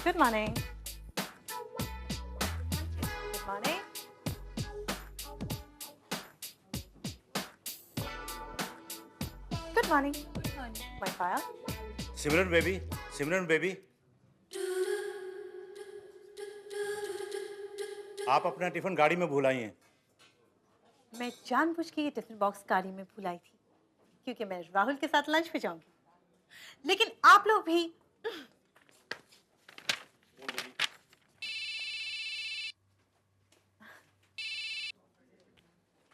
Good morning. Good morning. Good morning. My file. Simran baby, Simran baby, आप अपना tiffin गाड़ी में भूल आई हैं। मैं जानबूझ के ये टिफिन बॉक्स गाड़ी में भुलाई थी क्योंकि मैं राहुल के साथ लंच पे जाऊंगी। लेकिन आप लोग भी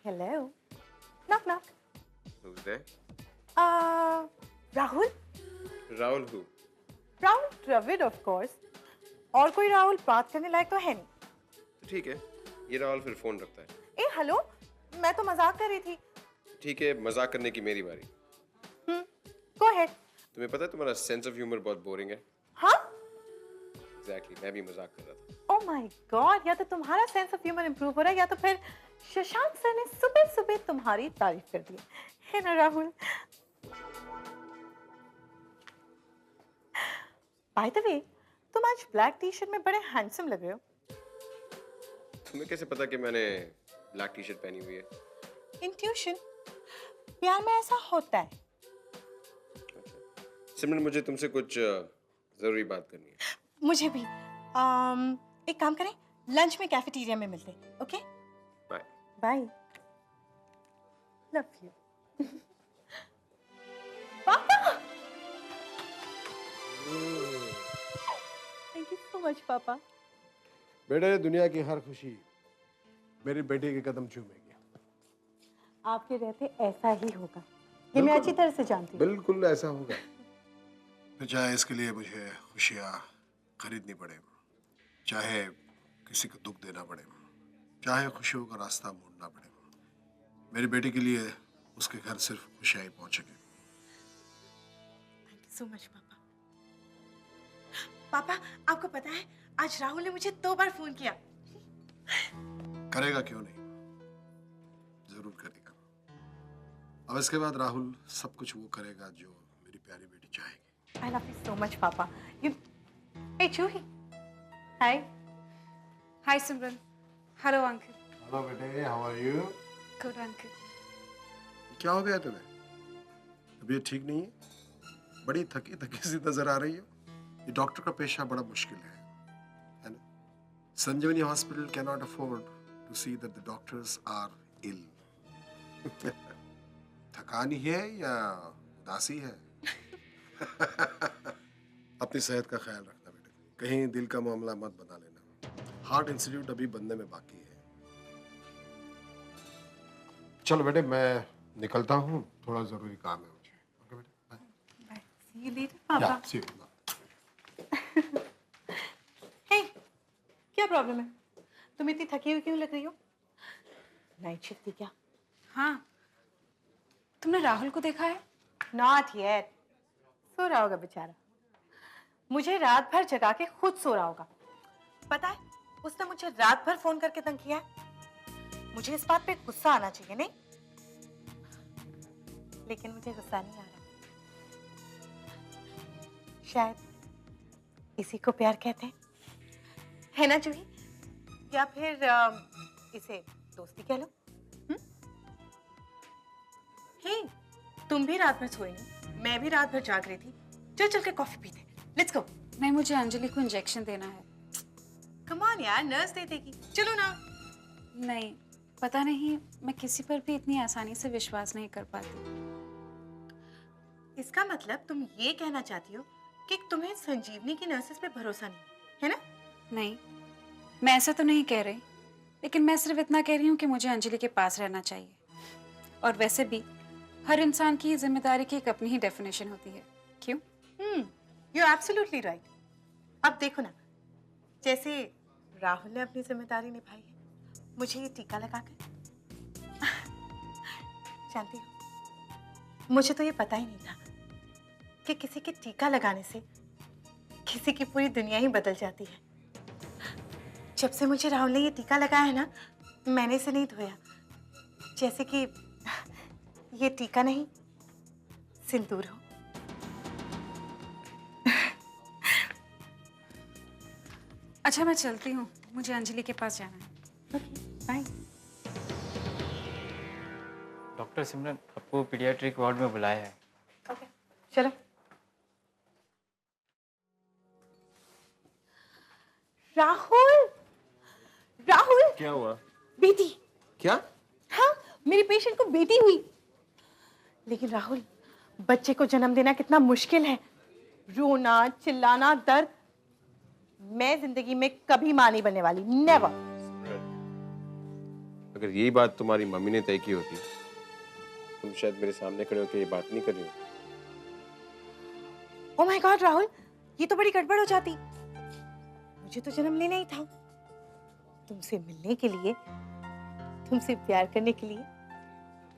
hello, knock knock. Who's there? Rahul? Rahul who? Rahul Dravid of course. और कोई राहुल बात करने लायक तो है नहीं। तो ठीक है, ये राहुल फिर फोन रखता है। ए हेलो, मैं तो मजाक कर रही थी। ठीक है, मजाक करने की मेरी बारी। Go ahead. तुम्हें पता है तुम्हारा सेंस ऑफ ह्यूमर बहुत बोरिंग है। हाँ? एग्जैक्टली, मैं भी मजाक कर रहा था। ओह माय गॉड, या तो तुम्हारा सेंस ऑफ ह्यूमर इंप्रूव हो रहा है या तो फिर शशांक सर ने सुबह सुबह तुम्हारी तारीफ कर दी है ना राहुल? बाय द वे, तुम आज ब्लैक टी शर्ट में बड़े हैंडसम लग रहे हो। तुम्हें कैसे पता कि मैंने ब्लैक टी शर्ट पहनी हुई है? इंट्यूशन, प्यार में ऐसा होता है। सिमरन, मुझे तुमसे कुछ जरूरी बात करनी है। मुझे भी। एक काम करें, लंच में कैफेटेरिया में मिलते हैं, okay? Bye. Bye. Love you. पापा! थैंक यू सो मच पापा। बेटे, दुनिया की हर खुशी मेरी बेटी के कदम चूमेगी। आपके रहते ऐसा ही होगा, ये मैं अच्छी तरह से जानती हूँ। बिल्कुल ऐसा होगा। तो चाहे इसके लिए मुझे खुशियाँ खरीदनी पड़े, चाहे किसी को दुख देना पड़े, चाहे खुशियों का रास्ता मोड़ना पड़े, मेरी बेटी के लिए उसके घर सिर्फ खुशियाँ ही पहुँचेगी। थैंक यू सो मच पापा। पापा, आपको पता है आज राहुल ने मुझे 2 बार फोन किया। करेगा क्यों नहीं, जरूर करेगा। अब इसके बाद राहुल सब कुछ वो करेगा जो मेरी प्यारी बेटी चाहेगी। I love you so much, Papa. You, hey, Juhi. Hi. Hi, Simran. Hello, Uncle. Hello बेटे, how are you? Good, Uncle. क्या हो गया तुम्हें? तबीयत ठीक नहीं है? बड़ी थकी थकी सी नजर आ रही हो। ये डॉक्टर का पेशा बड़ा मुश्किल है ना? Sanjeevani hospital can not afford to see that the doctors are ill. थकान ही है या उदासी है? अपनी सेहत का ख्याल रखना बेटे, कहीं दिल का मामला मत बना लेना। हार्ट इंस्टीट्यूट अभी बनने में बाकी है। चलो बेटे, मैं निकलता हूँ, थोड़ा जरूरी काम है मुझे। ओके बेटे, bye. Bye. See you later, Papa. Yeah, see you. Hey, क्या प्रॉब्लम है? तुम इतनी थकी हुई क्यों लग रही हो? नाइट शिफ्ट थी क्या? हाँ, तुमने राहुल को देखा है? Not yet. सो रहा होगा बेचारा। मुझे रात भर जगा के खुद सो रहा होगा। पता है, उसने मुझे रात भर फोन करके तंग किया है। मुझे इस बात पे गुस्सा आना चाहिए, नहीं? लेकिन मुझे गुस्सा नहीं आ रहा। शायद इसी को प्यार कहते हैं, है ना जूही? या फिर इसे दोस्ती कह लो। हे, तुम भी रात में सोई नहीं, मैं भी रात भर जाग रही थी। चल के कॉफी पीते। Let's go. नहीं, मुझे अंजलि को इंजेक्शन देना है। कम ऑन यार, नर्स दे देगी। चलो ना। नहीं, पता नहीं, मैं किसी पर भी इतनी आसानी से विश्वास नहीं कर पाती। इसका मतलब तुम ये कहना चाहती हो कि तुम्हें संजीवनी की नर्सेस पे भरोसा नहीं है ना? नहीं, मैं ऐसा तो नहीं कह रही, लेकिन मैं सिर्फ इतना कह रही हूँ कि मुझे अंजलि के पास रहना चाहिए। और वैसे भी हर इंसान की जिम्मेदारी की एक अपनी ही डेफिनेशन होती है। क्यों? You are absolutely right. अब देखो ना, जैसे राहुल ने अपनी जिम्मेदारी निभाई है मुझे ये टीका लगाकर। जानती हो, मुझे तो ये पता ही नहीं था कि किसी के टीका लगाने से किसी की पूरी दुनिया ही बदल जाती है। जब से मुझे राहुल ने ये टीका लगाया है ना, मैंने इसे नहीं धोया, जैसे कि ये टीका नहीं सिंदूर हो। अच्छा मैं चलती हूँ, मुझे अंजलि के पास जाना है। Okay bye. डॉक्टर सिमरन आपको पीडियाट्रिक वार्ड में बुलाया है। ओके चलो। राहुल, राहुल, क्या हुआ? बेटी। क्या? हाँ, मेरे पेशेंट को बेटी हुई। लेकिन राहुल, बच्चे को जन्म देना कितना मुश्किल है। रोना, चिल्लाना, दर्द। मैं जिंदगी में कभी मां नहीं बनने वाली, नेवर। अगर यही बात तुम्हारी मम्मी ने तय की होती, तुम शायद मेरे सामने खड़े होकर ये बात नहीं कर रही हो। ओह माय गॉड राहुल, ये तो बड़ी गड़बड़ हो जाती। मुझे तो जन्म लेना ही था, तुमसे मिलने के लिए, तुमसे प्यार करने के लिए,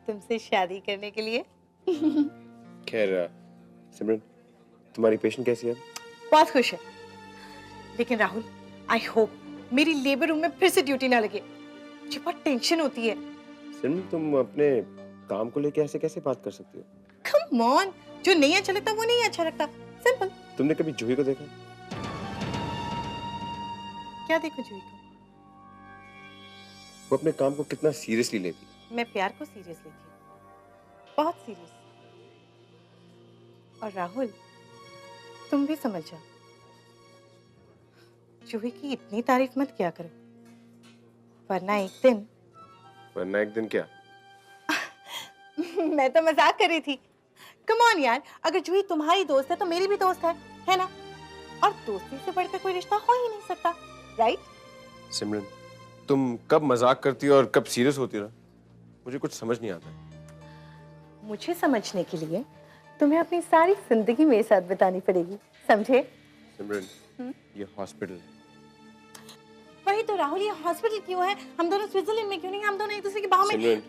तुमसे शादी करने के लिए। खैर सिमरन, तुम्हारी पेशेंट कैसी है? बहुत खुश है। लेकिन राहुल, आई होप मेरी लेबर रूम में फिर से ड्यूटी ना लगे। मुझे बहुत टेंशन होती है। सिमरन, तुम अपने काम को लेके ऐसे कैसे बात कर सकती हो? कम ऑन, जो नहीं अच्छा लगता वो नहीं अच्छा लगता, सिंपल। तुमने कभी जूही को देखा? क्या देखो जूही को? वो अपने काम को कितना सीरियसली लेती है। मैं प्यार को सीरियस लेती हूँ, बहुत सीरियस। और राहुल, तुम भी समझ जाओ, जूही की इतनी तारीफ मत किया करो, वरना एक दिन क्या? मैं तो मजाक कर रही थी। कम ऑन यार, अगर जूही तुम्हारी दोस्त है तो मेरी भी दोस्त है ना? और दोस्ती से बढ़कर कोई रिश्ता हो ही नहीं सकता, राइट? सिमरन, तुम कब मजाक करती हो और कब सीरियस होती हो, मुझे कुछ समझ नहीं आता। मुझे समझने के लिए तुम्हें अपनी सारी जिंदगी मेरे साथ बितानी पड़ेगी, समझे? सिमरन, ये हॉस्पिटल है। वही तो राहुल, ये हॉस्पिटल क्यों है? हम दोनों स्विट्जरलैंड में क्यों नहीं? हम दोनों एक दूसरे के बाहों में। सिमरन,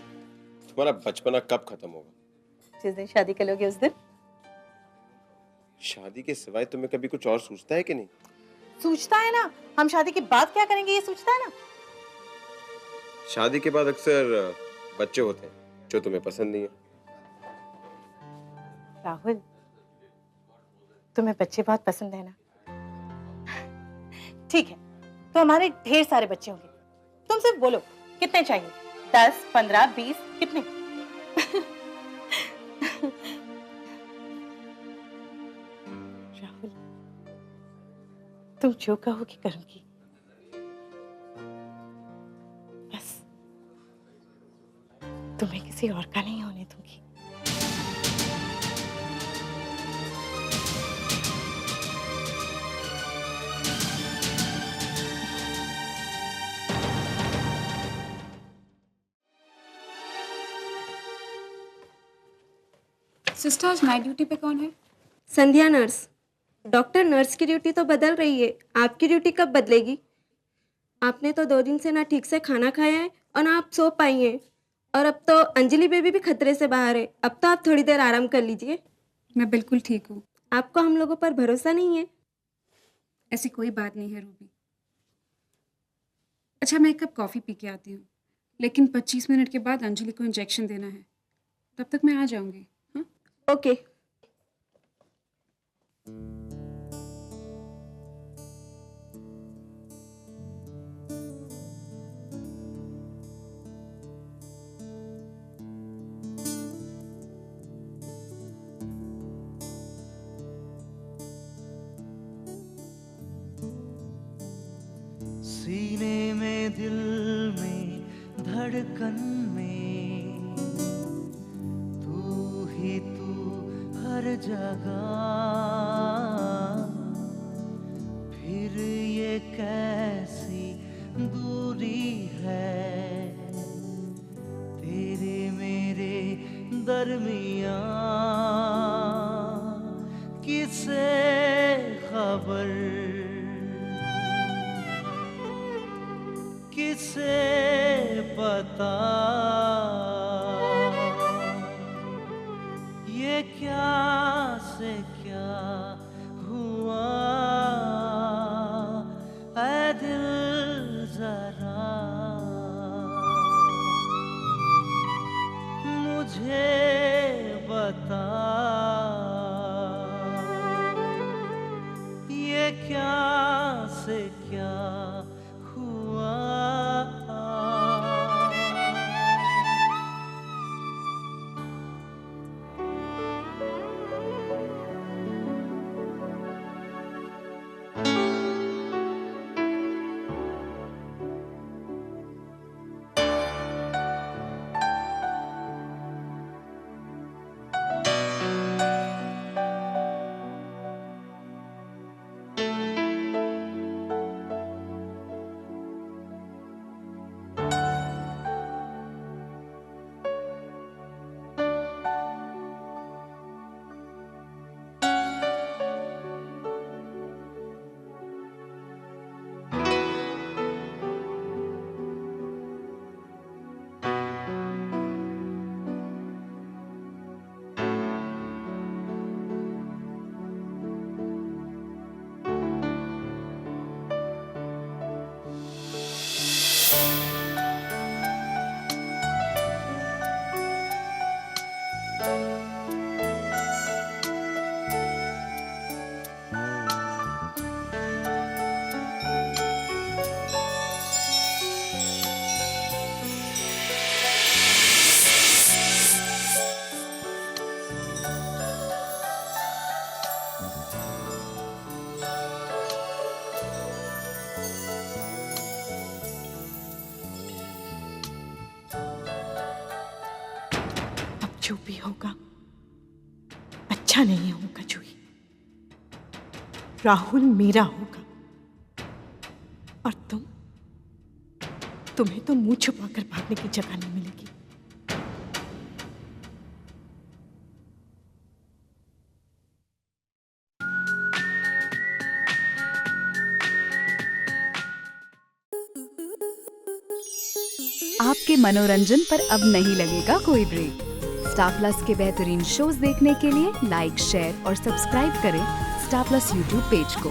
तुम्हारा बचपना कब खत्म होगा? जिस दिन शादी कर लोगे उस दिन। शादी के सिवाय तुम्हें कभी कुछ और सूझता है कि नहीं? सोचता है ना, हम शादी के बाद क्या करेंगे ये सोचता है ना। शादी के बाद अक्सर बच्चे होते हैं जो तुम्हें पसंद नहीं है। राहुल, तुम्हें बच्चे बहुत पसंद है ना? ठीक है, तो हमारे ढेर सारे बच्चे होंगे। तुम सिर्फ बोलो कितने चाहिए? 10, 15, 20, कितने? राहुल, तुम जो कहोगी करूंगी। बस तुम्हें किसी और का नहीं होने दूंगी। सिस्टर, आज नाइट ड्यूटी पे कौन है? संध्या नर्स। डॉक्टर, नर्स की ड्यूटी तो बदल रही है, आपकी ड्यूटी कब बदलेगी? आपने तो 2 दिन से ना ठीक से खाना खाया है और ना आप सो पाई हैं, और अब तो अंजलि बेबी भी खतरे से बाहर है। अब तो आप थोड़ी देर आराम कर लीजिए। मैं बिल्कुल ठीक हूँ। आपको हम लोगों पर भरोसा नहीं है? ऐसी कोई बात नहीं है रूबी। अच्छा, मैं एक कप कॉफ़ी पी के आती हूँ, लेकिन 25 मिनट के बाद अंजलि को इंजेक्शन देना है, तब तक मैं आ जाऊंगी। हाँ, ओके। सीने में, दिल में, धड़कन में, तू ही तू हर जगह। फिर ये कैसी दूरी है तेरे मेरे दरमियां, किसे खबर, किसे पता, ये क्या से क्या हुआ। ऐ दिल जरा मुझे बता, ये क्या से क्या हुआ। जो भी होगा अच्छा नहीं होगा जूही। राहुल मेरा होगा और तुम्हें तो मुंह छुपाकर भागने की जगह नहीं मिलेगी। आपके मनोरंजन पर अब नहीं लगेगा कोई ब्रेक। स्टार प्लस के बेहतरीन शोज देखने के लिए लाइक, शेयर और सब्सक्राइब करें स्टार प्लस यूट्यूब पेज को।